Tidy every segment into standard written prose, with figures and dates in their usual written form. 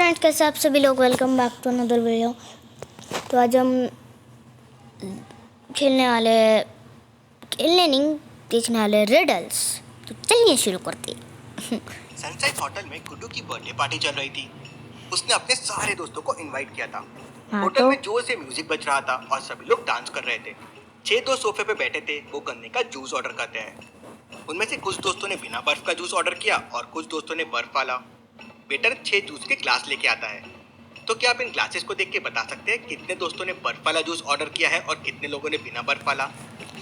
Friends, कैसे आप सभी लोग। Welcome back to another video. तो आज हम खेलने नहीं, देखने वाले रिडल्स। तो चलिए शुरू करते हैं। सनसाइन होटल में गुड्डू की बर्थडे पार्टी चल रही थी। उसने अपने सारे दोस्तों को इनवाइट किया था। होटल में जोर से म्यूजिक बज रहा था और सभी लोग डांस कर रहे थे। 6 दोस्त सोफे पे बैठे थे। वो गन्ने का जूस ऑर्डर करते हैं। उनमें से कुछ दोस्तों ने बिना बर्फ का जूस ऑर्डर किया और कुछ दोस्तों ने बर्फ वाला। वेटर 6 जूस के ग्लास लेके आता है। तो क्या आप इन ग्लासेस को देख के बता सकते हैं कितने दोस्तों ने बर्फ वाला जूस ऑर्डर किया है और कितने लोगों ने बिना बर्फ वाला?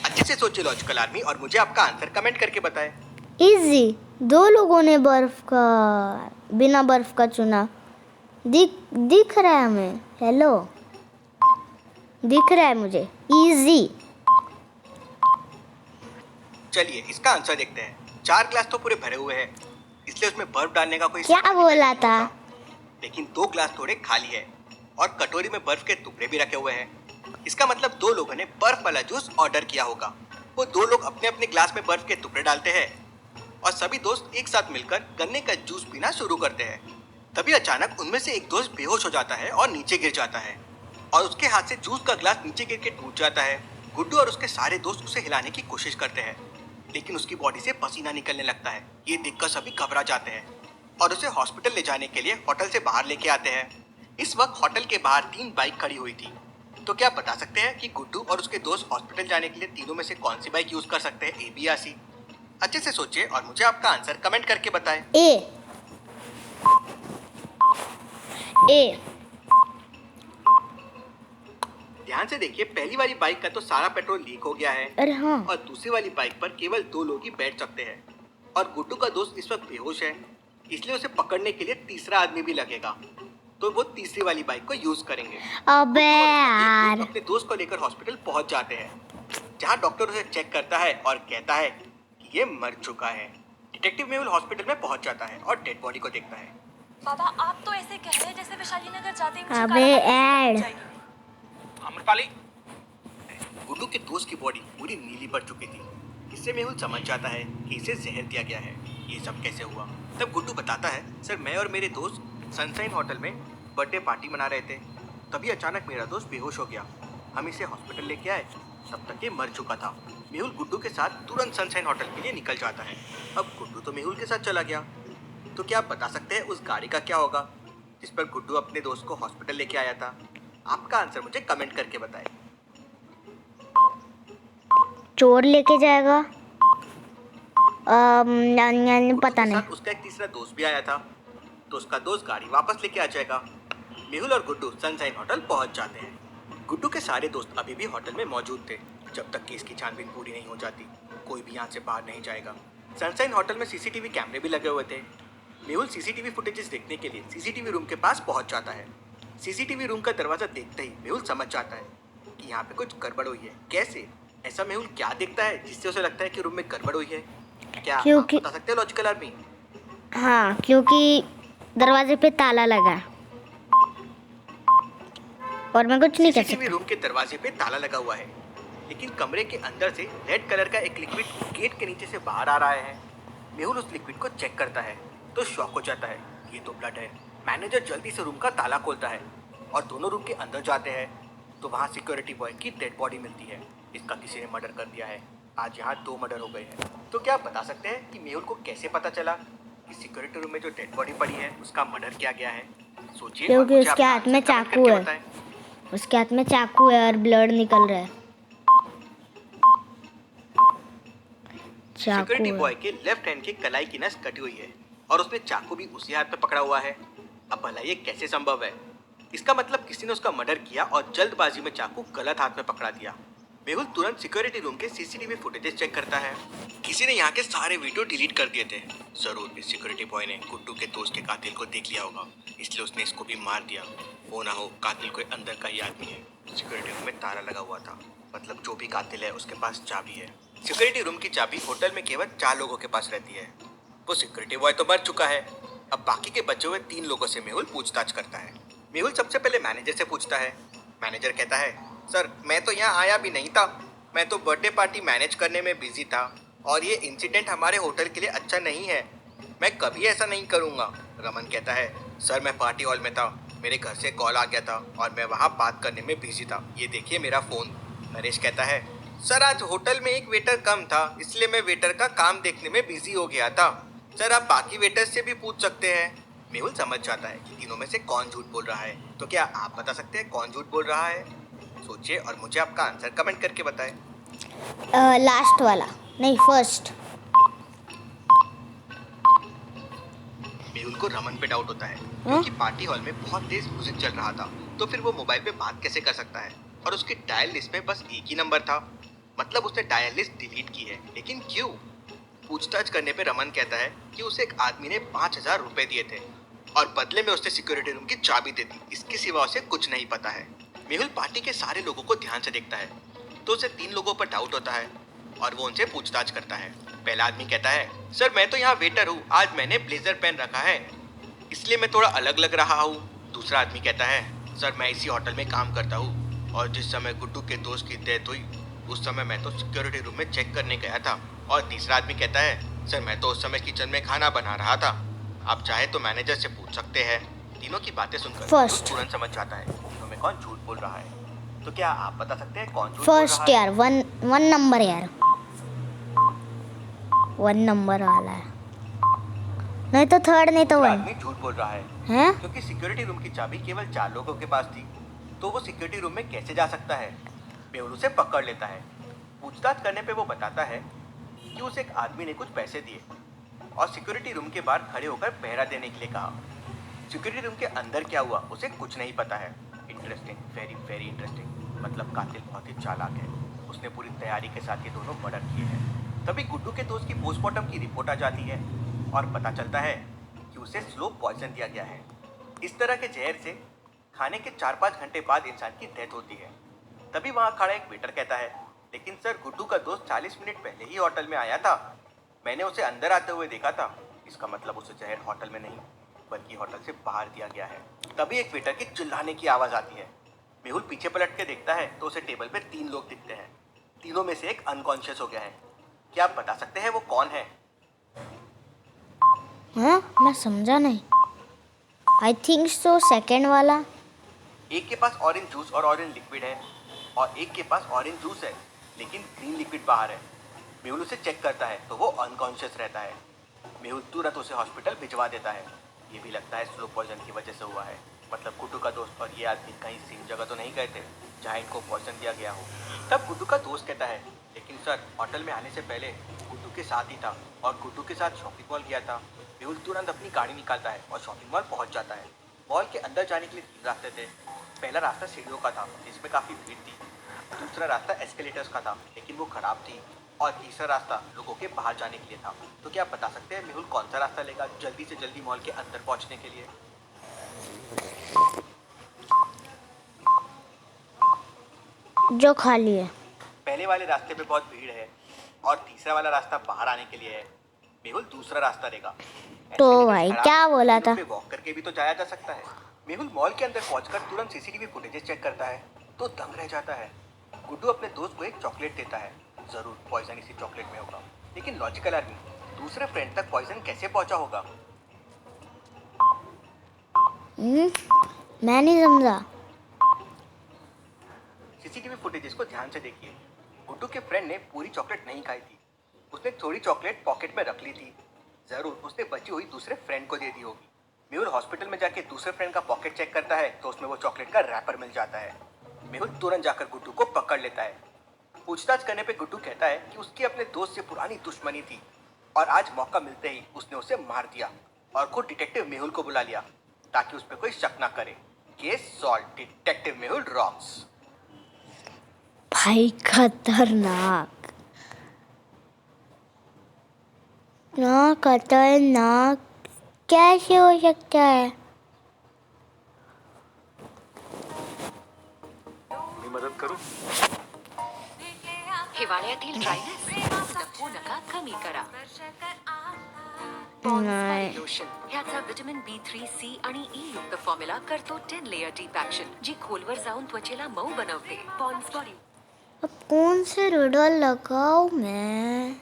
अच्छे से सोचिए लॉजिकल आर्मी, और मुझे आपका आंसर कमेंट करके बताएं। इजी, 2 लोगों ने बिना बर्फ का चुना। दिख रहा है हमें। हेलो, दिख रहा है मुझे। इजी। चलिए इसका आंसर देखते हैं। 4 ग्लास तो पूरे भरे हुए हैं, इसलिए उसमें बर्फ डालने का कोई क्या बोला था? लेकिन 2 ग्लास थोड़े खाली है और कटोरी में बर्फ के टुकड़े भी रखे हुए हैं। इसका मतलब 2 लोगों ने बर्फ वाला जूस ऑर्डर किया होगा। वो 2 लोग अपने अपने ग्लास में बर्फ के टुकड़े डालते हैं और सभी दोस्त एक साथ मिलकर गन्ने का जूस पीना शुरू करते हैं। तभी अचानक उनमें से एक दोस्त बेहोश हो जाता है और नीचे गिर जाता है और उसके हाथ से जूस का ग्लास नीचे गिर के टूट जाता है। गुड्डू और उसके सारे दोस्त उसे हिलाने की कोशिश करते हैं, लेकिन उसकी बॉडी से पसीना निकलने लगता है। ये देखकर सभी घबरा जाते हैं और उसे हॉस्पिटल ले जाने के लिए होटल से बाहर लेके आते हैं। इस वक्त होटल के बाहर 3 बाइक खड़ी हुई थी। तो क्या आप बता सकते हैं कि गुड्डू और उसके दोस्त हॉस्पिटल जाने के लिए तीनों में से कौन सी बाइक यूज कर सकते हैं, ए, बी या सी? अच्छे से सोचिए और मुझे आपका आंसर कमेंट करके बताएं। ए। ध्यान से देखिए, पहली वाली बाइक का तो सारा पेट्रोल लीक हो गया है। अरे हाँ। और दूसरी वाली बाइक पर केवल 2 लोग ही बैठ सकते हैं और गुड्डू का दोस्त इस वक्त बेहोश है, इसलिए उसे पकड़ने के लिए तीसरा आदमी भी लगेगा। तो वो तीसरी वाली बाइक को यूज करेंगे। अबे यार। अपने दोस्त को लेकर हॉस्पिटल पहुंच जाते हैं, जहां डॉक्टर उसे चेक करता है और कहता है कि ये मर चुका है। डिटेक्टिव मेहुल हॉस्पिटल में पहुंच जाता है और डेड बॉडी को देखता है। बाबा, आप तो ऐसे कह रहे हैं जैसे वैशाली नगर जाते ही मुझे अबे ऐड। आम्रपाली। गुड्डू के दोस्त की बॉडी पूरी नीली पड़ चुकी थी। इससे मेहुल समझ जाता है कि इसे जहर दिया गया है। ये सब कैसे हुआ? तब गुड्डू बताता है, सर मैं और मेरे दोस्त सनसाइन होटल में बर्थडे पार्टी मना रहे थे। तभी अचानक मेरा दोस्त बेहोश हो गया। हम इसे हॉस्पिटल लेके आए, तब तक ये मर चुका था। मेहुल गुड्डू के साथ तुरंत सनसाइन होटल के लिए निकल जाता है। अब गुड्डू तो मेहुल के साथ चला गया। तो क्या आप बता सकते हैं उस गाड़ी का क्या होगा जिस पर गुड्डू अपने दोस्त को हॉस्पिटल लेके आया था? आपका आंसर मुझे कमेंट करके बताएं। चोर लेके जाएगा। पता नहीं। उसका एक तीसरा दोस्त भी आया था, तो उसका दोस्त गाड़ी वापस लेके आ जाएगा। मेहुल और गुड्डू सनसाइन होटल पहुंच जाते हैं। गुड्डू के सारे दोस्त अभी भी होटल में मौजूद थे। जब तक केस की छानबीन पूरी नहीं हो जाती, कोई भी यहाँ से बाहर नहीं जाएगा। सनसाइन होटल में सीसीटीवी कैमरे भी लगे हुए थे। मेहुल सीसीटीवी फुटेजेस देखने के लिए सीसीटीवी रूम के पास पहुंच जाता है। सीसीटीवी रूम का दरवाजा देखते ही मेहुल समझ जाता है कि यहाँ पे कुछ गड़बड़ हुई है। कैसे? ऐसा मेहुल क्या देखता है जिससे उसे लगता है कि रूम में गड़बड़ हुई है? क्या आप बता सकते हैं लॉजिकल आर्मी? हाँ, क्योंकि दरवाजे पे ताला लगा है और मैं कुछ नहीं कर सकता। सीसीटीवी रूम के दरवाजे पे ताला लगा हुआ है, लेकिन कमरे के अंदर से रेड कलर का एक लिक्विड गेट के नीचे से बाहर आ रहा है। मेहुल उस लिक्विड को चेक करता है तो शॉक हो जाता है, ये तो ब्लड है। मैनेजर जल्दी से रूम का ताला खोलता है और दोनों रूम के अंदर जाते हैं तो वहाँ सिक्योरिटी बॉय की डेड बॉडी मिलती है। इसका किसी ने मर्डर कर दिया है। आज यहाँ 2 मर्डर हो गए हैं। तो क्या आप बता सकते हैं कि मेहुल को कैसे पता चला कि सिक्योरिटी रूम में जो डेड बॉडी पड़ी है उसका मर्डर किया गया है? सोचिए। क्योंकि उसके हाथ में चाकू है। उसके हाथ में चाकू है और ब्लड निकल रहा है। सिक्योरिटी बॉय के लेफ्ट हैंड की कलाई की नस कटी हुई है और उसने चाकू भी उसी हाथ में पकड़ा हुआ है। अब भला ये कैसे संभव है? इसका मतलब किसी ने उसका मर्डर किया और जल्दबाजी में चाकू गलत हाथ में पकड़ा दिया। मेहुल तुरंत सिक्योरिटी रूम के सीसीटीवी फुटेजेस चेक करता है। किसी ने यहाँ के सारे वीडियो डिलीट कर दिए थे। जरूर इस सिक्योरिटी बॉय ने गुड्डू के दोस्त के कातिल को देख लिया होगा, इसलिए उसने इसको भी मार दिया। वो ना हो कातिल कोई अंदर का ही आदमी है। सिक्योरिटी रूम में ताला लगा हुआ था, मतलब जो भी कातिल है उसके पास चाबी है। सिक्योरिटी रूम की चाबी होटल में केवल 4 लोगों के पास रहती है। वो सिक्योरिटी बॉय तो मर चुका है। अब बाकी के बचे हुए 3 लोगों से मेहुल पूछताछ करता है। मेहुल सबसे पहले मैनेजर से पूछता है। मैनेजर कहता है, सर मैं तो यहाँ आया भी नहीं था, मैं तो बर्थडे पार्टी मैनेज करने में बिजी था और ये इंसिडेंट हमारे होटल के लिए अच्छा नहीं है। मैं कभी ऐसा नहीं करूँगा। रमन कहता है, सर मैं पार्टी हॉल में था, मेरे घर से कॉल आ गया था और मैं वहाँ बात करने में बिजी था। ये देखिए मेरा फोन। नरेश कहता है, सर आज होटल में एक वेटर कम था, इसलिए मैं वेटर का काम देखने में बिजी हो गया था। सर आप बाकी वेटर से भी पूछ सकते हैं। मेहुल समझ जाता है कि तीनों में से कौन झूठ बोल रहा है। तो क्या आप बता सकते हैं कौन झूठ बोल रहा है? सोचिए और मुझे आपका आंसर कमेंट करके बताएं। लास्ट वाला नहीं, फर्स्ट। मेहुल को रमन पे डाउट होता है क्योंकि पार्टी हॉल में बहुत तेज म्यूजिक चल रहा था, तो फिर वो मोबाइल पे बात कैसे कर सकता है? और उसकी डायल लिस्ट में बस एक ही नंबर था, मतलब उसने डायल लिस्ट डिलीट की है। लेकिन क्यों? पूछताछ करने पे रमन कहता है कि उसे एक आदमी ने 5,000 रुपए दिए थे और बदले में उसने सिक्योरिटी रूम की चाबी दे दी। इसके सिवा उसे कुछ नहीं पता है। मेहुल पार्टी के सारे लोगों को ध्यान से देखता है तो उसे 3 लोगों पर डाउट होता है और वो उनसे पूछताछ करता है। पहला आदमी कहता है, सर मैं तो यहाँ वेटर हूँ, आज मैंने ब्लेजर पहन रखा है इसलिए मैं थोड़ा अलग लग रहा हूँ। दूसरा आदमी कहता है, सर मैं इसी होटल में काम करता हूँ और जिस समय गुड्डू के दोस्त की डेथ हुई उस समय मैं तो सिक्योरिटी रूम में चेक करने गया था। और तीसरा आदमी कहता है, सर मैं तो उस समय किचन में खाना बना रहा था, आप चाहे तो मैनेजर से पूछ सकते हैं। तीनों की बातें सुनकर First. तुरंत समझ जाता है तीनों में कौन झूठ बोल रहा है। तो क्या आप बता सकते हैं कौन झूठ बोल फर्स्ट रहा है? यार, वन नंबर यार, 1 नंबर वाला है, नहीं तो थर्ड, नहीं तो दूसरा 1 आदमी झूठ बोल रहा है है। क्योंकि सिक्योरिटी रूम की चाबी केवल 4 लोगों के पास थी, तो वो सिक्योरिटी रूम में कैसे जा सकता है? मेहुल उसे पकड़ लेता है। पूछताछ करने पे वो बताता है कि उसे एक आदमी ने कुछ पैसे दिए और सिक्योरिटी रूम के बाहर खड़े होकर पहरा देने के लिए कहा। सिक्योरिटी रूम के अंदर क्या हुआ उसे कुछ नहीं पता है। Interesting, very very interesting. मतलब कातिल बहुत ही चालाक है, उसने पूरी तैयारी के साथ ये दोनों मर्डर किए हैं। तभी गुड्डू के दोस्त की पोस्टमार्टम की रिपोर्ट आ जाती है और पता चलता है कि उसे स्लो पॉइजन दिया गया है। इस तरह के जहर से खाने के 4-5 घंटे बाद इंसान की डेथ होती है। तभी वहां खड़ा एक वेटर कहता है, लेकिन सर गुड्डू का दोस्त 40 मिनट पहले ही होटल में आया था, मैंने उसे अंदर आते हुए देखा था। इसका मतलब उसे जहर होटल में नहीं बल्कि होटल से बाहर दिया गया है। तभी एक वेटर की चिल्लाने की आवाज आती है। मेहुल पीछे पलट के देखता है तो उसे टेबल पे 3 लोग दिखते हैं। तीनों में से एक अनकॉन्शियस हो गया है। क्या आप बता सकते हैं वो कौन है? हाँ, मैं समझा नहीं। आई थिंक सो सेकंड वाला। एक के पास ऑरेंज जूस और ऑरेंज लिक्विड है और एक के पास ऑरेंज जूस है लेकिन ग्रीन लिक्विड बाहर है। मेहुल उसे चेक करता है तो वो अनकॉन्शियस रहता है। मेहुल तुरंत उसे हॉस्पिटल भिजवा देता है। ये भी लगता है स्लो पॉइजन की वजह से हुआ है। मतलब गुड्डू का दोस्त और ये आदमी कहीं सेम जगह तो नहीं गए थे जहाँ इनको पॉइजन दिया गया हो। तब गुड्डू का दोस्त कहता है, लेकिन सर होटल में आने से पहले गुड्डू के साथ ही था और गुड्डू के साथ शॉपिंग मॉल गया था। मेहुल तुरंत अपनी गाड़ी निकालता है और शॉपिंग मॉल पहुंच जाता है। मॉल के अंदर जाने के लिए 3 रास्ते थे। पहला रास्ता सीढ़ियों का था जिसमें काफ़ी भीड़ थी। दूसरा रास्ता एस्केलेटर्स का था लेकिन वो खराब थी। और तीसरा रास्ता लोगों के बाहर जाने के लिए था। तो क्या आप बता सकते हैं मेहुल कौन सा रास्ता लेगा जल्दी से जल्दी मॉल के अंदर पहुंचने के लिए? जो खाली है। पहले वाले रास्ते पे बहुत भीड़ है और तीसरा वाला रास्ता बाहर आने के लिए है। मेहुल दूसरा रास्ता लेगा। तो एस्केलेटर्स भाई खराब क्या बोला सीढ़ियों था? पे वॉक करके भी तो जाया जा सकता है। मेहुल मॉल के अंदर पहुंचकर तुरंत सीसीटीवी फुटेजेस चेक करता है तो दंग रह जाता है। गुड्डू अपने दोस्त को एक चॉकलेट देता है। जरूर पॉइजन इसी चॉकलेट में होगा। लेकिन लॉजिकल आदमी दूसरे फ्रेंड तक पॉइजन कैसे पहुंचा होगा? मैं नहीं समझा। सीसीटीवी फुटेजेस को ध्यान से देखिए। गुड्डू के फ्रेंड ने पूरी चॉकलेट नहीं खाई थी, उसने थोड़ी चॉकलेट पॉकेट में रख ली थी। जरूर उसने बची हुई दूसरे फ्रेंड को दे दी होगी। मेहुल हॉस्पिटल में जाके दूसरे फ्रेंड का पॉकेट चेक करता है तो उसमें वो चॉकलेट का रैपर मिल जाता है। मेहुल तुरंत जाकर गुड्डू को पकड़ लेता है। पूछताछ करने पे गुड्डू कहता है कि उसकी अपने दोस्त से पुरानी दुश्मनी थी और आज मौका मिलते ही उसने उसे मार दिया और खुद डिटेक्टिव मेहुल को बुला लिया ताकि उस पर कोई शक ना करे। Case solve, detective Mehul rocks. भाई खतरनाक, ना खतरनाक कैसे हो सकता है? मी मदत करू? हिवाळ्यातील ड्रायनेस लपवू नका, कमी करा. नाही. लोशन ह्याचा व्हिटॅमिन B3, C आणि E युक्त फॉर्म्युला करतो 10 लेयर डीप ऍक्शन, जी खोलवर जाऊन त्वचेला मऊ बनवते. Pond's body. अब कौन से रिडल लगाऊं मैं?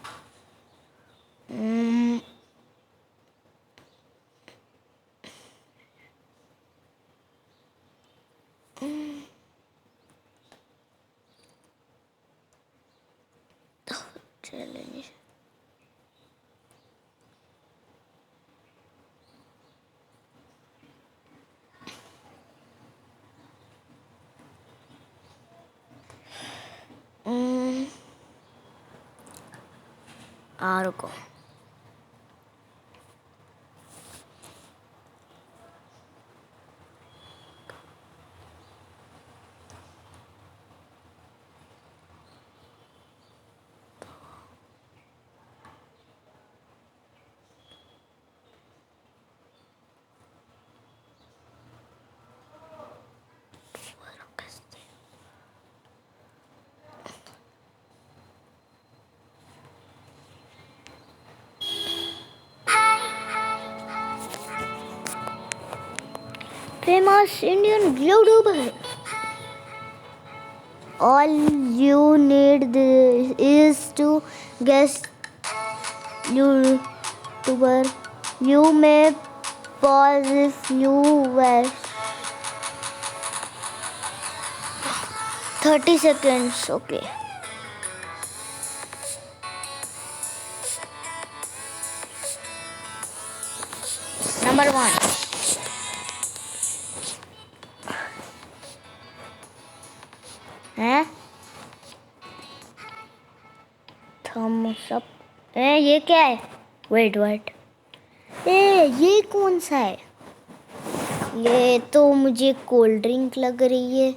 और को famous Indian YouTuber. All you need is to guess YouTuber. You may pause if you wish. 30 seconds, okay. Number 1. हैं? Thumbs up. ये क्या है? वेट। ये कौन सा है? ये तो मुझे कोल्ड ड्रिंक लग रही है।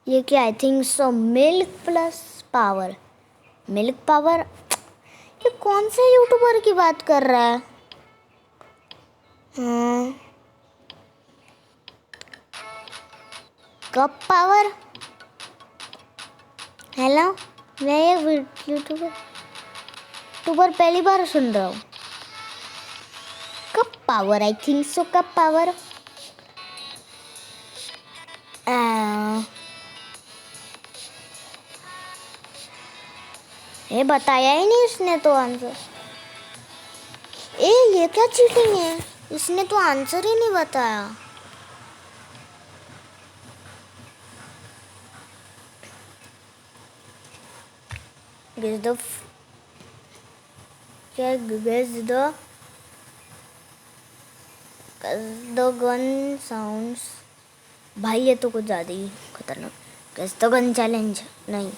ये क्या? आई think so milk plus power. Milk power. ये कौन से यूट्यूबर की बात कर रहा है? Cup power. हेलो, मैं ये यूट्यूबर पहली बार सुन रहा हूँ। कप पावर, आई थिंक सो कप पावर। ये बताया ही नहीं इसने तो आंसर। ये क्या चीटिंग है? इसने तो आंसर ही नहीं बताया। Guess the gun sounds। भाई ये तो कुछ ज़्यादा ही खतरनाक। Guess the gun challenge नहीं।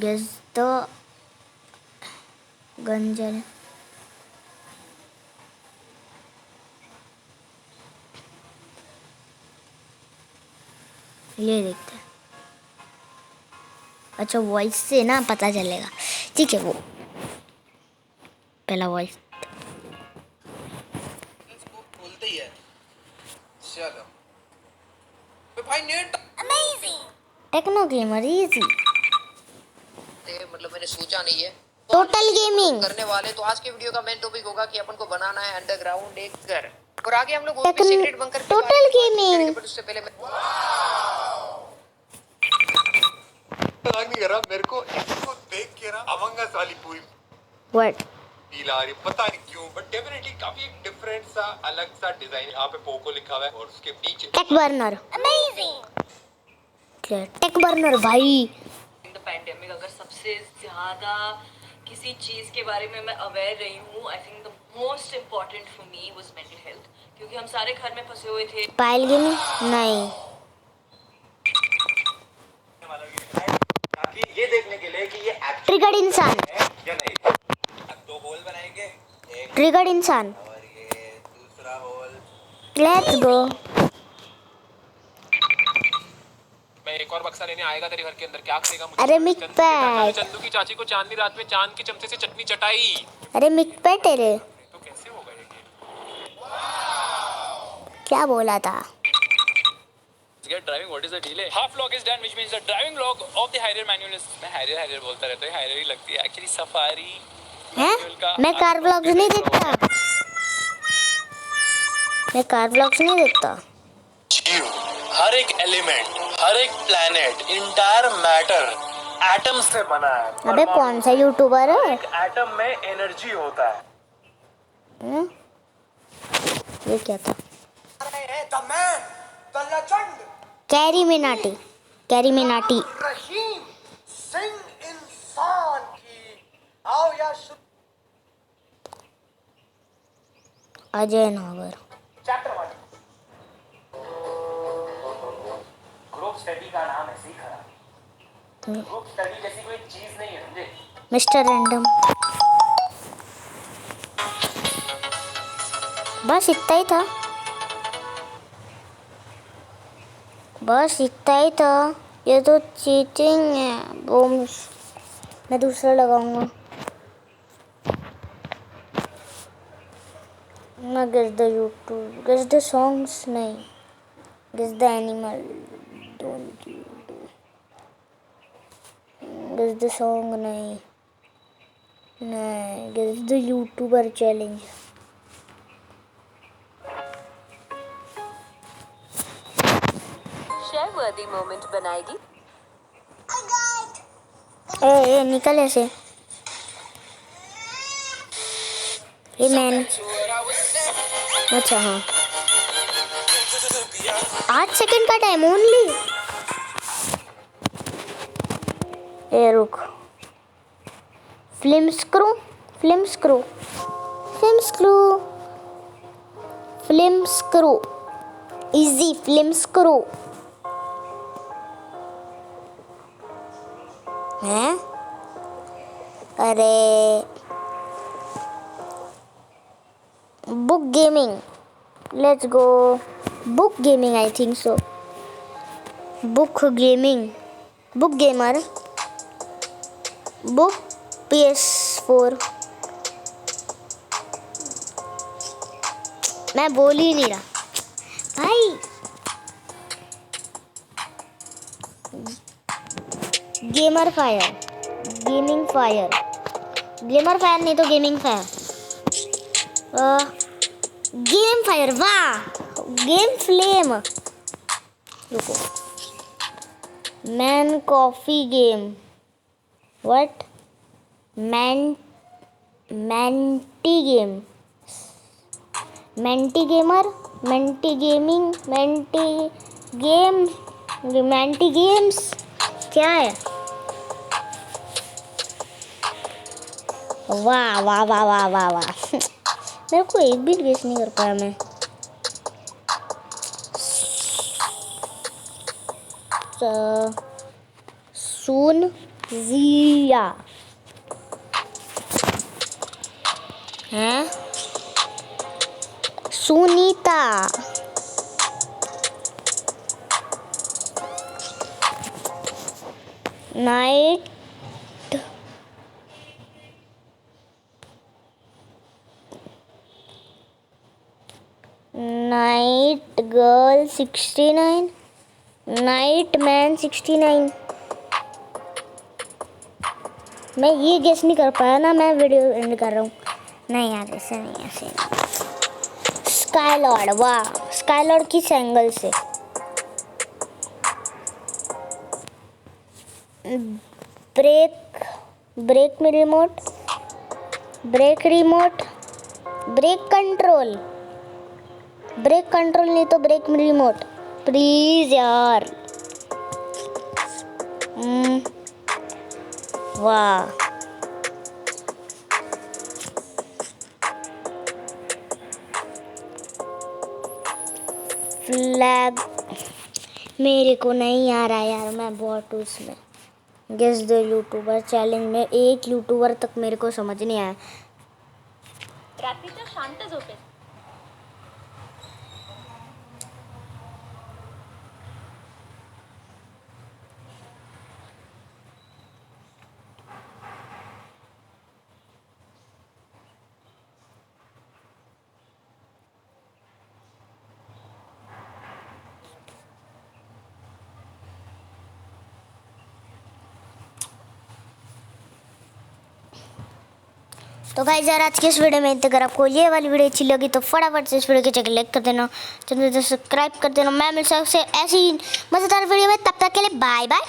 Guess the gun challenge। ये देखते हैं। अच्छा, वॉइस से ना पता चलेगा। ठीक है, वो पहला वॉइस। बोलते ही है। चलो भाई नेट टेक्नो गेमर इजी। मतलब मैंने सोचा नहीं है टोटल गेमिंग करने वाले। तो आज के वीडियो का मेन टॉपिक होगा कि अपन को बनाना है अंडरग्राउंड एक घर, और आगे हम लोग और भी secret bunker total gaming. But उससे पहले मैं नहीं कर रहा, मेरे को इसको देख के ना अमंग अस वाली पूरी व्हाट फील आ रही, पता नहीं क्यों, बट डेफिनेटली काफी एक डिफरेंट सा अलग सा डिजाइन। यहाँ पे पोको लिखा हुआ है और उसके नीचे tech burner. Amazing. Tech burner भाई। इन द पैंडेमिक अगर सबसे ज़्यादा किसी चीज़ के बारे में मैं अवेयर रही हूँ, I think the most important for me was mental health, क्योंकि हम सारे घर में फंसे हुए थे। पायल गेमिंग नहीं। ये देखने के लिए कि ये ट्रिगर्ड इंसान। या नहीं। अब 2 होल बनाएंगे, एक ट्रिगर्ड इंसान। और ये दूसरा होल। Let's go. मैं एक और बक्सा लेने आएगा तेरे घर के अंदर, क्या करेगा मुझे? अरे मिक पैट। चंदू की चाची को चांदनी रात में चांद के चमचे से चटनी चटाई। अरे मिक पैट तेरे तो कैसे होगा ये गेम? क्या बोला था? Get driving, what is the delay? Half log is done, which means the driving log of the Harrier manual is। मैं Harrier बोलता रहता हूँ, Harrier ही लगती है एक्चुअली। सफारी हैं? मैं कार व्लॉग्स नहीं देखता। मैं कार व्लॉग्स नहीं देखता। हर एक एलिमेंट, हर एक प्लैनेट, इंटायर मैटर एटम से बना है। अबे कौन सा यूट्यूबर है? एटम में एनर्जी होता है। ये क्या था? कैरी मिनाटी। कैरी मिनाटी। रहीम सिंह इंसान की आओ या अजय नागर। चैप्टर 1। बुक स्टडी जैसी कोई चीज नहीं है, समझे? Mister random. बस इतना ही था, बस इतना ही था। ये तो चीटिंग है। वो मैं दूसरा लगाऊंगा। मैं guess the YouTube, guess the songs नहीं, guess the animal, don't you do, guess the song नहीं, नहीं guess the YouTuber challenge. Share worthy moment बनाएगी। ए निकल ऐसे। ये मैंने, अच्छा हाँ 8 सेकंड का टाइम ओनली। ए रुक, film screw, film screw, film screw, film screw, easy film screw हैं। अरे book gaming, let's go book gaming, I think so. Book gaming, book gamer, book PS4। मैं बोल ही नहीं रहा भाई। Gamer fire, gaming fire, gamer fire नहीं तो गेमिंग फायर, गेम फायर, वाह गेम फ्लेम। रुको, मैन कॉफी गेम, व्हाट, मैंटी गेम, मैंटी गेमर, मैंटी गेमिंग, मैंटी गेम, मैंटी गेम्स क्या है? वाह वाह वाह वाह वाह वाह मेरे को एक भी गेस नहीं कर पाया मैं। सुन जिया हैं, Sunita, night, night girl 69, night man 69। मैं ये गेस नहीं कर पाया ना, मैं वीडियो एंड कर रहा हूँ। नहीं यार ऐसे नहीं, ऐसे नहीं। स्काई लॉर्ड, वाह स्काई लॉर्ड किस एंगल से? ब्रेक, ब्रेक में remote, break remote, break control, break control नहीं तो ब्रेक में रिमोट, प्लीज यार। वाह फ्लैग मेरे को नहीं आ रहा यार, मैं बहुत उसमें। गेस द यूट्यूबर चॅलेंज में एक यूट्यूबर तक मेरे को समझ नहीं आया। रात्रीच्या शांत झोपेत तो भाई यार आज की इस वीडियो में अगर आपको ये वाली वीडियो अच्छी लगी तो फटाफट से इस वीडियो को जाकर लाइक कर देना, चैनल को सब्सक्राइब कर देना। मैं मिल सकता ऐसी मज़ेदार वीडियो में, तब तक के लिए बाय बाय।